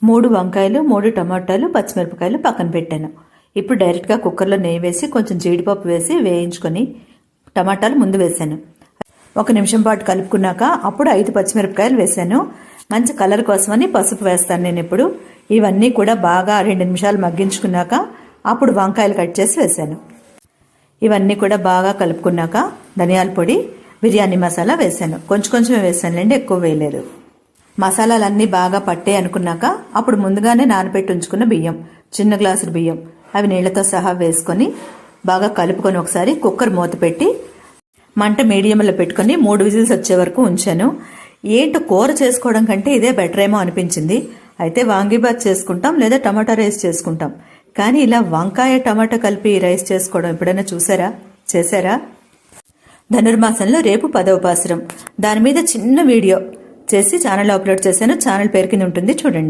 3 వంకాయలు, 3 టమాటాలు, పచ్చిమిరపకాయలు పక్కన పెట్టాను. ఇప్పుడు డైరెక్ట్గా కుక్కర్లో నెయ్యి వేసి కొంచెం జీడిపప్పు వేసి వేయించుకొని టమాటాలు ముందు వేశాను. 1 నిమిషం పాటు కలుపుకున్నాక అప్పుడు 5 పచ్చిమిరపకాయలు వేశాను. మంచి కలర్ కోసమని పసుపు వేస్తాను నేను ఇప్పుడు. ఇవన్నీ కూడా బాగా 2 నిమిషాలు మగ్గించుకున్నాక అప్పుడు వంకాయలు కట్ చేసి వేశాను. ఇవన్నీ కూడా బాగా కలుపుకున్నాక ధనియాల పొడి, బిర్యానీ మసాలా వేశాను. కొంచెమే వేశానులేండి, ఎక్కువ వేయలేదు. మసాలాలన్నీ బాగా పట్టే అనుకున్నాక అప్పుడు ముందుగానే నానబెట్టి ఉంచుకున్న బియ్యం, చిన్న గ్లాసుల బియ్యం, అవి నీళ్లతో సహా వేసుకొని బాగా కలుపుకొని ఒకసారి కుక్కర్ మూత పెట్టి మంట మీడియంలో పెట్టుకొని 3 విజిల్స్ వచ్చే వరకు ఉంచాను. ఏంటో కూర చేసుకోవడం కంటే ఇదే బెటర్ ఏమో అనిపించింది. అయితే వాంగీబాత్ చేసుకుంటాం లేదా టమాటా రైస్ చేసుకుంటాం, కానీ ఇలా వంకాయ టమాటా కలిపి రైస్ చేసుకోవడం ఎప్పుడైనా చేశారా? ధనుర్మాసంలో రేపు 10వ పాసురం, దాని మీద చిన్న వీడియో చేసి ఛానల్లో అప్లోడ్ చేశాను. ఛానల్ పేరు కింద ఉంటుంది, చూడండి.